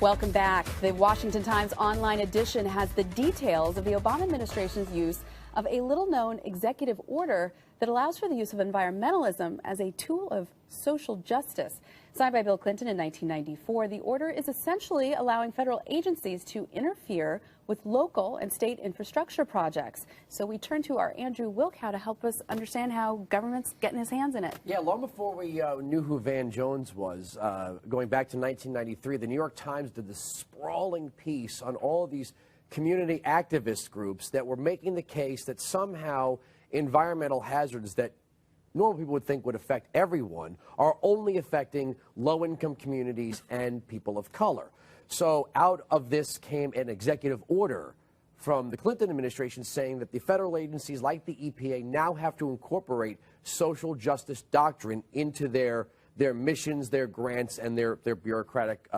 Welcome back. The Washington Times online edition has the details of the Obama administration's use of a little-known executive order that allows for the use of environmentalism as a tool of social justice. Signed by Bill Clinton in 1994, the order is essentially allowing federal agencies to interfere with local and state infrastructure projects. So we turn to our Andrew Wilkow to help us understand how government's getting his hands in it. Yeah, long before we knew who Van Jones was, going back to 1993, the New York Times did this sprawling piece on all of these community activist groups that were making the case that somehow environmental hazards that normal people would think would affect everyone are only affecting low-income communities and people of color. So out of this came an executive order from the Clinton administration saying that the federal agencies like the EPA now have to incorporate social justice doctrine into their missions, their grants, and their bureaucratic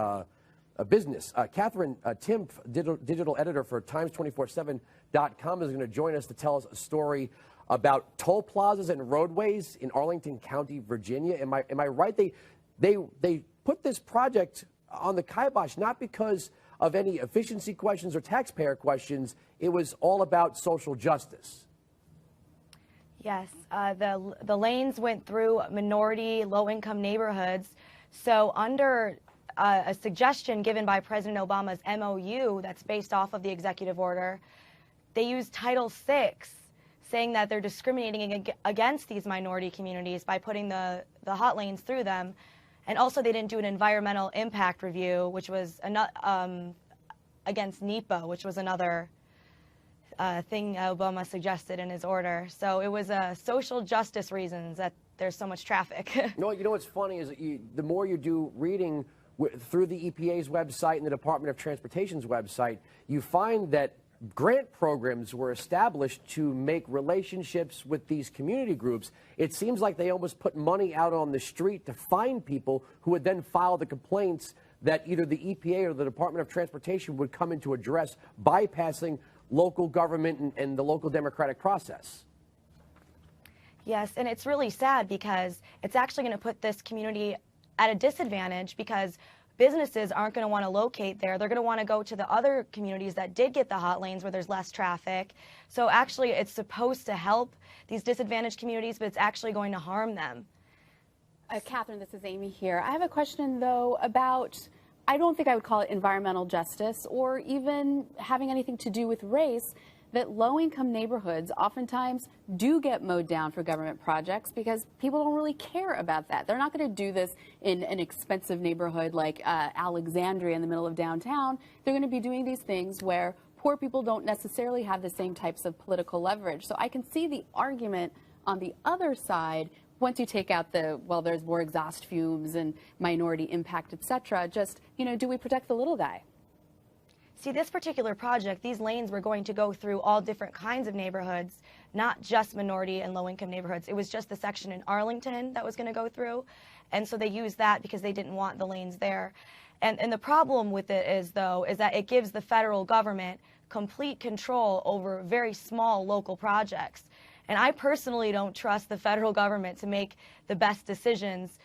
business. Katherine Timpf, digital editor for Times247.com, is going to join us to tell us a story about toll plazas and roadways in Arlington County, Virginia. Am I right? They put this project on the kibosh not because of any efficiency questions or taxpayer questions. It was all about social justice. Yes, the lanes went through minority, low-income neighborhoods. So under a suggestion given by President Obama's MOU that's based off of the executive order, they used Title VI, saying that they're discriminating against these minority communities by putting the hot lanes through them. And also they didn't do an environmental impact review, which was against NEPA, which was another thing Obama suggested in his order. So it was social justice reasons that there's so much traffic. You know what's funny is that the more you do reading through the EPA's website and the Department of Transportation's website, you find that grant programs were established to make relationships with these community groups. It seems like they almost put money out on the street to find people who would then file the complaints that either the EPA or the Department of Transportation would come in to address, bypassing local government and the local democratic process. Yes, and it's really sad because it's actually going to put this community at a disadvantage because businesses aren't going to want to locate there. They're going to want to go to the other communities that did get the hot lanes where there's less traffic. So actually it's supposed to help these disadvantaged communities, but it's actually going to harm them. Katherine, this is Amy here. I have a question, though, about, I don't think I would call it environmental justice or even having anything to do with race, that low-income neighborhoods oftentimes do get mowed down for government projects because people don't really care about that. They're not going to do this in an expensive neighborhood like Alexandria in the middle of downtown. They're going to be doing these things where poor people don't necessarily have the same types of political leverage. So I can see the argument on the other side once you take out there's more exhaust fumes and minority impact, etc. Just, do we protect the little guy? See, this particular project, these lanes were going to go through all different kinds of neighborhoods, not just minority and low-income neighborhoods. It was just the section in Arlington that was going to go through, and so they used that because they didn't want the lanes there. And the problem with it is that it gives the federal government complete control over very small local projects. And I personally don't trust the federal government to make the best decisions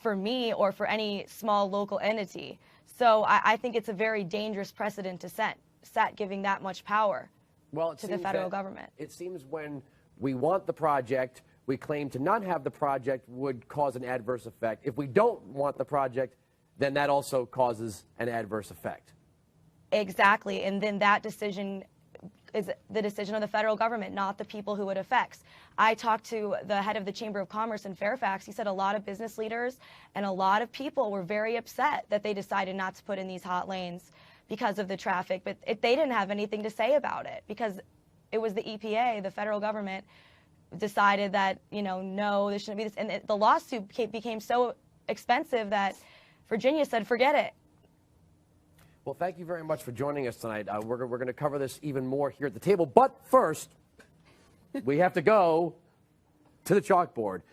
for me or for any small local entity. So I think it's a very dangerous precedent to set giving that much power to the federal government. It seems when we want the project, we claim to not have the project would cause an adverse effect. If we don't want the project, then that also causes an adverse effect. Exactly, and then that decision is the decision of the federal government, not the people who it affects. I talked to the head of the Chamber of Commerce in Fairfax. He said a lot of business leaders and a lot of people were very upset that they decided not to put in these hot lanes because of the traffic, but they didn't have anything to say about it because it was the EPA, the federal government, decided that, no, there shouldn't be this. And the lawsuit became so expensive that Virginia said, forget it. Well, thank you very much for joining us tonight. We're going to cover this even more here at the table. But first, we have to go to the chalkboard.